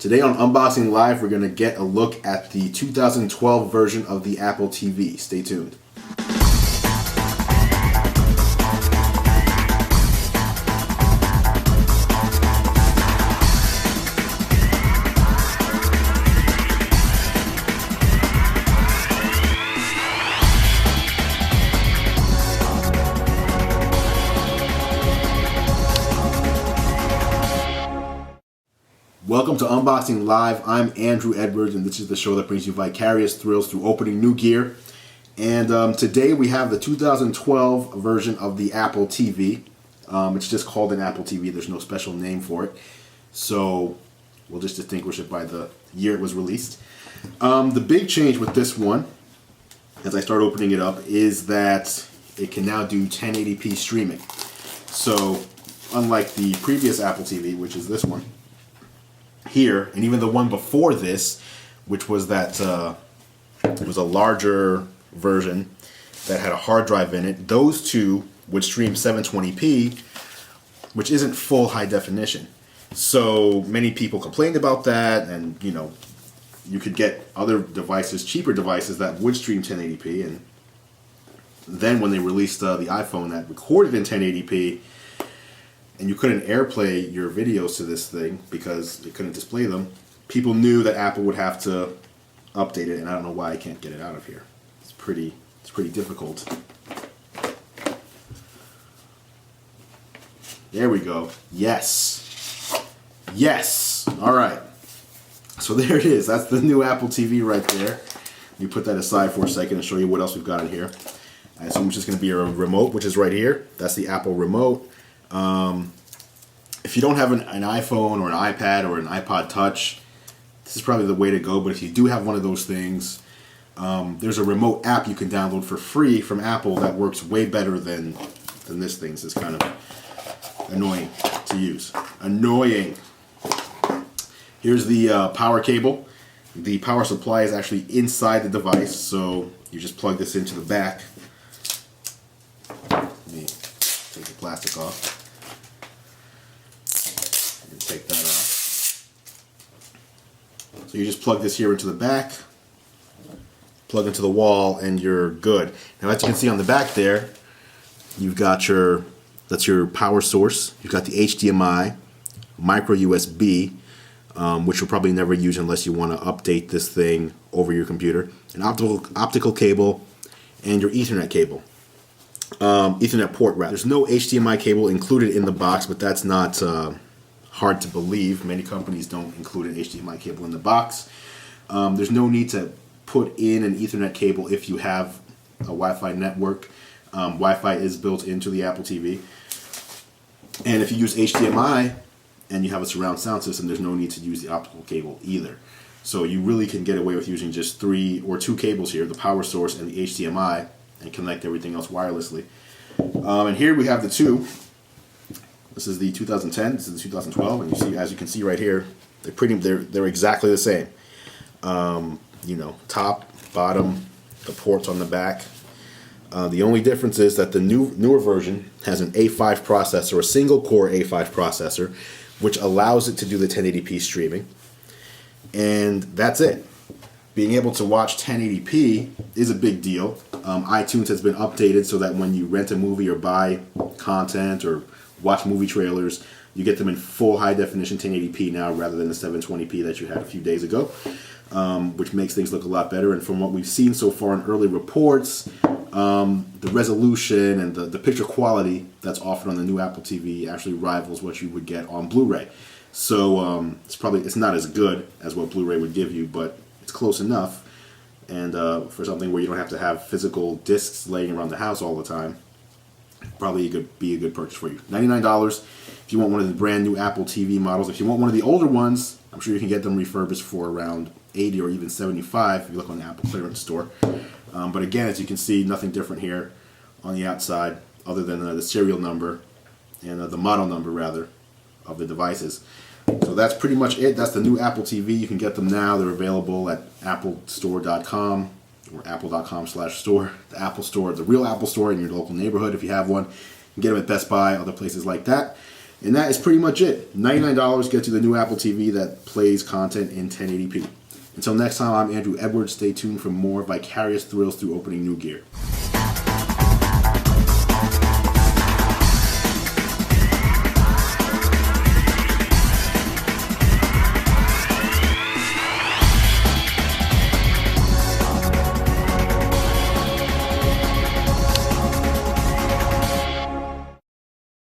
Today on Unboxing Live, we're going to get a look at the 2012 version of the Apple TV. Stay tuned. Welcome to Unboxing Live. I'm Andrew Edwards, and this is the show that brings you vicarious thrills through opening new gear. And today we have the 2012 version of the Apple TV. It's just called an Apple TV. There's no special name for it. So we'll just distinguish it by the year it was released. The big change with this one, as I start opening it up, is that it can now do 1080p streaming. So unlike the previous Apple TV, which is this one, here, and even the one before this, which was that it was a larger version that had a hard drive in it, those two would stream 720p, which isn't full high definition. So many people complained about that, and you could get other devices, cheaper devices that would stream 1080p, and then when they released the iPhone that recorded in 1080p, and you couldn't AirPlay your videos to this thing because it couldn't display them, people knew that Apple would have to update it, and I don't know why I can't get it out of here. It's pretty difficult. There we go. Yes. Yes. All right. So there it is. That's the new Apple TV right there. Let me put that aside for a second and show you what else we've got in here. I assume it's just going to be a remote, which is right here. That's the Apple remote. If you don't have an iPhone or an iPad or an iPod Touch, this is probably the way to go. But if you do have one of those things, there's a remote app you can download for free from Apple that works way better than this thing. So it's kind of annoying to use. Annoying. Here's the power cable. The power supply is actually inside the device, so you just plug this into the back. Let me take the plastic off. Take that off. So you just plug this here into the back, plug into the wall, and you're good. Now, as you can see on the back there, you've got that's your power source. You've got the HDMI, micro USB, which you'll probably never use unless you want to update this thing over your computer, an optical cable, and your Ethernet cable. Ethernet port, rather. There's no HDMI cable included in the box, but that's not hard to believe. Many companies don't include an HDMI cable in the box. There's no need to put in an Ethernet cable if you have a Wi-Fi network. Wi-Fi is built into the Apple TV. And if you use HDMI and you have a surround sound system, there's no need to use the optical cable either. So you really can get away with using just 3 or 2 cables here, the power source and the HDMI, and connect everything else wirelessly. And here we have the two. This is the 2010. This is the 2012, and as you can see right here, they're exactly the same. Top, bottom, the ports on the back. The only difference is that the newer version has an A5 processor, a single core A5 processor, which allows it to do the 1080p streaming. And that's it. Being able to watch 1080p is a big deal. iTunes has been updated so that when you rent a movie or buy content or watch movie trailers, you get them in full high definition 1080p now rather than the 720p that you had a few days ago, which makes things look a lot better. And from what we've seen so far in early reports, the resolution and the picture quality that's offered on the new Apple TV actually rivals what you would get on Blu-ray. So it's not as good as what Blu-ray would give you, but it's close enough. And for something where you don't have to have physical discs laying around the house all the time, probably could be a good purchase for you. $99 if you want one of the brand new Apple TV models. If you want one of the older ones, I'm sure you can get them refurbished for around $80 or even $75 if you look on the Apple clearance store. But again, as you can see, nothing different here on the outside other than the serial number and the model number, rather, of the devices. So that's pretty much it. That's the new Apple TV. You can get them now. They're available at applestore.com or apple.com/store. The Apple Store, the real Apple Store in your local neighborhood if you have one. You can get them at Best Buy, other places like that. And that is pretty much it. $99 gets you the new Apple TV that plays content in 1080p. Until next time, I'm Andrew Edwards. Stay tuned for more vicarious thrills through opening new gear.